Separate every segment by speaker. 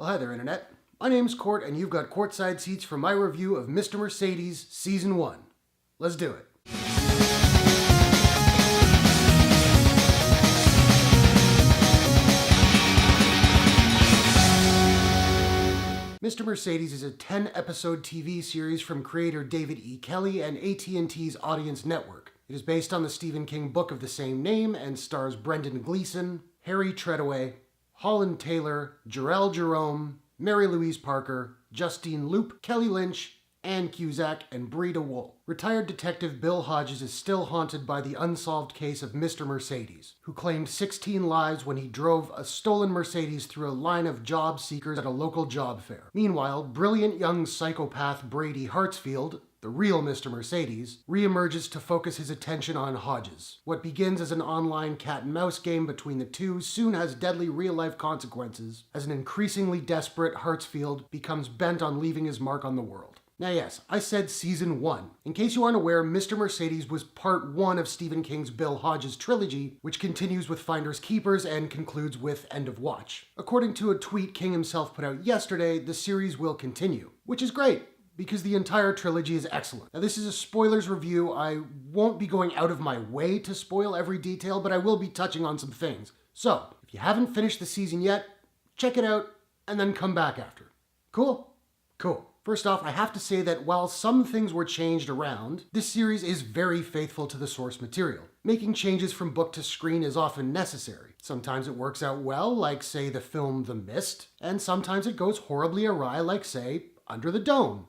Speaker 1: Well, hi there, Internet. My name's Court, and you've got courtside seats for my review of Mr. Mercedes Season 1. Let's do it. Mr. Mercedes is a 10-episode TV series from creator David E Kelley and AT&T's Audience Network. It is based on the Stephen King book of the same name and stars Brendan Gleeson, Treadaway, Holland Taylor, Jharrel Jerome, Mary-Louise Parker, Justine Lupe, Lynch, and Cusack, and Breeda Wool. Retired detective Bill Hodges is still haunted by the unsolved case of Mr. Mercedes, who claimed 16 lives when he drove a stolen Mercedes through a line of job seekers at a local job fair. Meanwhile, brilliant young psychopath Brady Hartsfield, the real Mr. Mercedes, reemerges to focus his attention on Hodges. What begins as an online cat-and-mouse game between the two soon has deadly real-life consequences, as an increasingly desperate Hartsfield becomes bent on leaving his mark on the world. Now yes, I said Season 1. In case you aren't aware, Mr. Mercedes was Part 1 of Stephen King's Bill Hodges trilogy, which continues with Finders Keepers and concludes with End of Watch. According to a tweet King himself put out yesterday, the series will continue, which is great, because the entire trilogy is excellent. Now this is a spoilers review. I won't be going out of my way to spoil every detail, but I will be touching on some things. So, if you haven't finished the season yet, check it out, and then come back after. Cool? Cool. First off, I have to say that while some things were changed around, this series is very faithful to the source material. Making changes from book to screen is often necessary. Sometimes it works out well, like say the film The Mist, and sometimes it goes horribly awry, like say Under the Dome.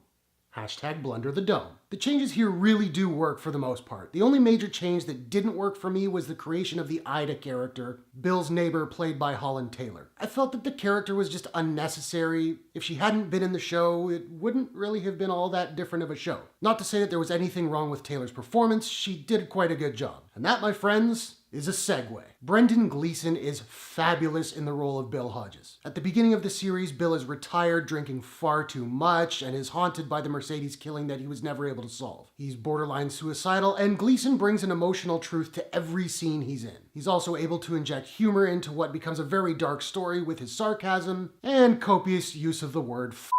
Speaker 1: #Blunder the Dome. The changes here really do work for the most part. The only major change that didn't work for me was the creation of the Ida character, Bill's neighbor played by Holland Taylor. I felt that the character was just unnecessary. If she hadn't been in the show, it wouldn't really have been all that different of a show. Not to say that there was anything wrong with Taylor's performance, she did quite a good job. And that, my friends, is a segue. Brendan Gleeson is fabulous in the role of Bill Hodges. At the beginning of the series, Bill is retired, drinking far too much, and is haunted by the Mercedes killing that he was never able to solve. He's borderline suicidal, and Gleeson brings an emotional truth to every scene he's in. He's also able to inject humor into what becomes a very dark story with his sarcasm and copious use of the word f***.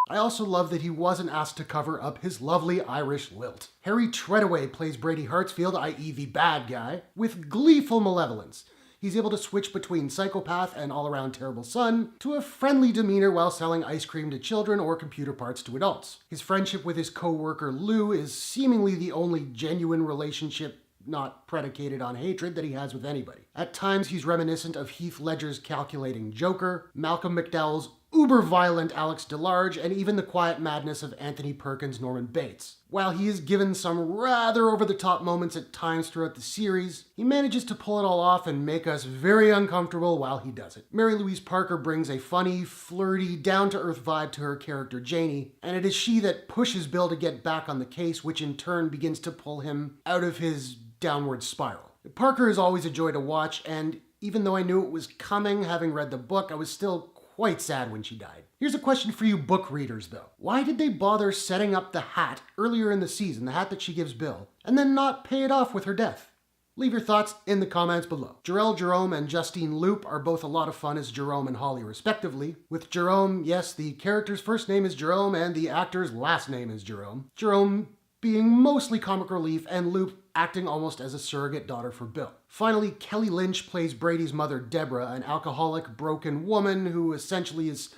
Speaker 1: I also love that he wasn't asked to cover up his lovely Irish lilt. Treadaway plays Brady Hartsfield, i.e. the bad guy, with gleeful malevolence. He's able to switch between psychopath and all-around terrible son to a friendly demeanor while selling ice cream to children or computer parts to adults. His friendship with his co-worker Lou is seemingly the only genuine relationship not predicated on hatred that he has with anybody. At times, he's reminiscent of Heath Ledger's calculating Joker, Malcolm McDowell's uber-violent Alex DeLarge, and even the quiet madness of Anthony Perkins' Norman Bates. While he is given some rather over-the-top moments at times throughout the series, he manages to pull it all off and make us very uncomfortable while he does it. Mary-Louise Parker brings a funny, flirty, down-to-earth vibe to her character Janie, and it is she that pushes Bill to get back on the case, which in turn begins to pull him out of his downward spiral. Parker is always a joy to watch, and even though I knew it was coming, having read the book, I was still quite sad when she died. Here's a question for you book readers, though. Why did they bother setting up the hat earlier in the season, the hat that she gives Bill, and then not pay it off with her death? Leave your thoughts in the comments below. Jharrel Jerome and Justine Lupe are both a lot of fun as Jerome and Holly, respectively. With Jerome, yes, the character's first name is Jerome and the actor's last name is Jerome. Jerome being mostly comic relief, and Lupe acting almost as a surrogate daughter for Bill. Finally, Lynch plays Brady's mother, Deborah, an alcoholic, broken woman who essentially is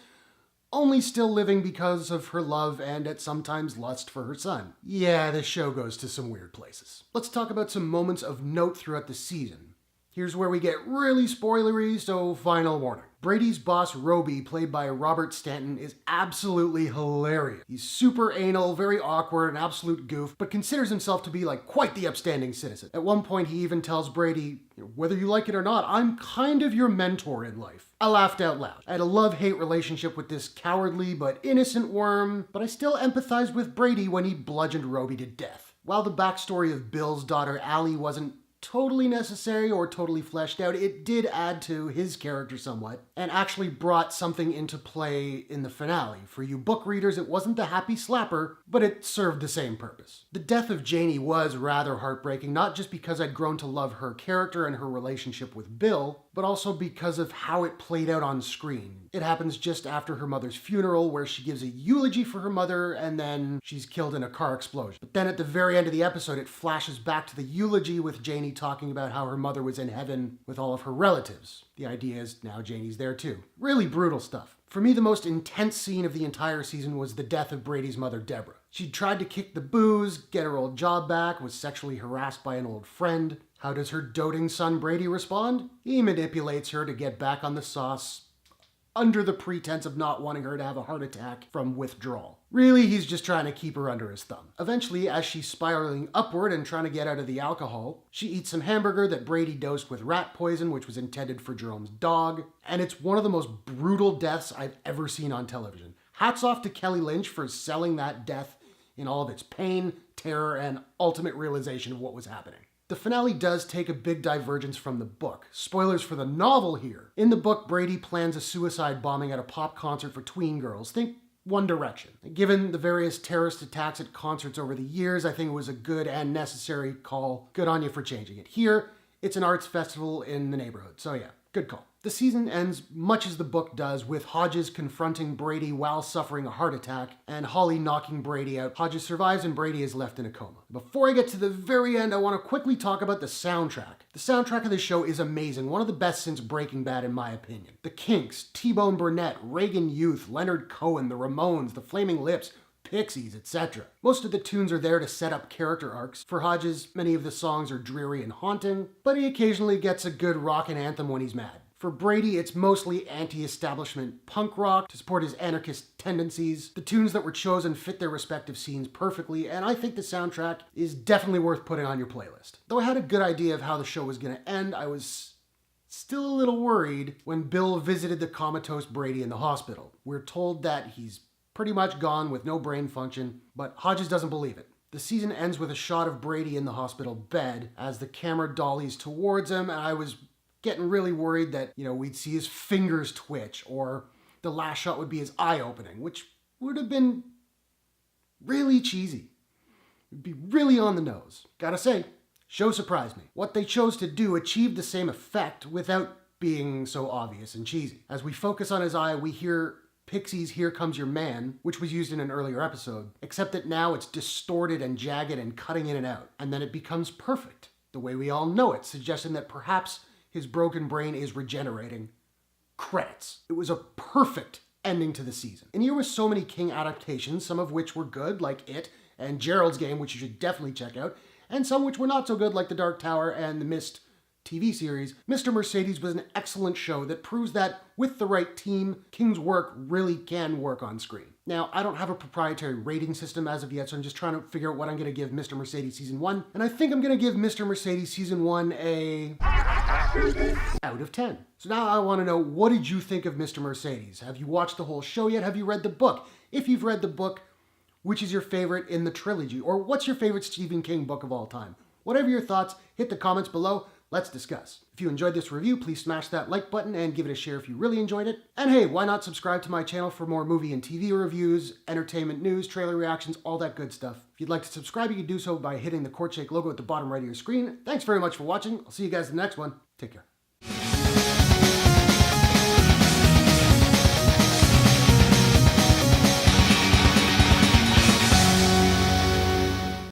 Speaker 1: only still living because of her love and at sometimes lust for her son. Yeah, this show goes to some weird places. Let's talk about some moments of note throughout the season. Here's where we get really spoilery, so final warning. Brady's boss, Roby, played by Robert Stanton, is absolutely hilarious. He's super anal, very awkward, an absolute goof, but considers himself to be like quite the upstanding citizen. At one point, he even tells Brady, whether you like it or not, I'm kind of your mentor in life. I laughed out loud. I had a love-hate relationship with this cowardly but innocent worm, but I still empathized with Brady when he bludgeoned Roby to death. While the backstory of Bill's daughter, Allie, wasn't totally necessary or totally fleshed out, it did add to his character somewhat, and actually brought something into play in the finale. For you book readers, it wasn't the happy slapper, but it served the same purpose. The death of Janie was rather heartbreaking, not just because I'd grown to love her character and her relationship with Bill, but also because of how it played out on screen. It happens just after her mother's funeral, where she gives a eulogy for her mother and then she's killed in a car explosion. But then at the very end of the episode, it flashes back to the eulogy with Janie talking about how her mother was in heaven with all of her relatives. The idea is now Janie's there too. Really brutal stuff. For me, the most intense scene of the entire season was the death of Brady's mother, Deborah. She'd tried to kick the booze, get her old job back, was sexually harassed by an old friend. How does her doting son Brady respond? He manipulates her to get back on the sauce under the pretense of not wanting her to have a heart attack from withdrawal. Really, he's just trying to keep her under his thumb. Eventually, as she's spiraling upward and trying to get out of the alcohol, she eats some hamburger that Brady dosed with rat poison, which was intended for Jerome's dog. And it's one of the most brutal deaths I've ever seen on television. Hats off to Kelly Lynch for selling that death in all of its pain, terror, and ultimate realization of what was happening. The finale does take a big divergence from the book. Spoilers for the novel here. In the book, Brady plans a suicide bombing at a pop concert for tween girls. Think One Direction. Given the various terrorist attacks at concerts over the years, I think it was a good and necessary call. Good on you for changing it. Here, it's an arts festival in the neighborhood. So yeah, good call. The season ends much as the book does, with Hodges confronting Brady while suffering a heart attack, and Holly knocking Brady out. Hodges survives and Brady is left in a coma. Before I get to the very end, I want to quickly talk about the soundtrack. The soundtrack of the show is amazing, one of the best since Breaking Bad in my opinion. The Kinks, T-Bone Burnett, Reagan Youth, Leonard Cohen, the Ramones, the Flaming Lips, Pixies, etc. Most of the tunes are there to set up character arcs. For Hodges, many of the songs are dreary and haunting, but he occasionally gets a good rockin' anthem when he's mad. For Brady, it's mostly anti-establishment punk rock to support his anarchist tendencies. The tunes that were chosen fit their respective scenes perfectly, and I think the soundtrack is definitely worth putting on your playlist. Though I had a good idea of how the show was going to end, I was still a little worried when Bill visited the comatose Brady in the hospital. We're told that he's pretty much gone with no brain function, but Hodges doesn't believe it. The season ends with a shot of Brady in the hospital bed as the camera dollies towards him, and I was getting really worried that, we'd see his fingers twitch, or the last shot would be his eye opening, which would have been really cheesy. It'd be really on the nose. Gotta say, show surprised me. What they chose to do achieved the same effect without being so obvious and cheesy. As we focus on his eye, we hear Pixies' Here Comes Your Man, which was used in an earlier episode, except that now it's distorted and jagged and cutting in and out, and then it becomes perfect, the way we all know it, suggesting that perhaps his broken brain is regenerating. Credits. It was a perfect ending to the season. And here was so many King adaptations, some of which were good, like It, and Gerald's Game, which you should definitely check out, and some which were not so good, like The Dark Tower and The Mist TV series. Mr. Mercedes was an excellent show that proves that, with the right team, King's work really can work on screen. Now, I don't have a proprietary rating system as of yet, so I'm just trying to figure out what I'm going to give Mr. Mercedes Season 1, and I think I'm going to give Mr. Mercedes Season 1 a out of 10. So now I want to know, what did you think of Mr. Mercedes? Have you watched the whole show yet? Have you read the book? If you've read the book, which is your favorite in the trilogy? Or what's your favorite Stephen King book of all time? Whatever your thoughts, hit the comments below. Let's discuss. If you enjoyed this review, please smash that like button and give it a share if you really enjoyed it. And hey, why not subscribe to my channel for more movie and TV reviews, entertainment news, trailer reactions, all that good stuff. If you'd like to subscribe, you can do so by hitting the Courtshake logo at the bottom right of your screen. Thanks very much for watching. I'll see you guys in the next one. Take care.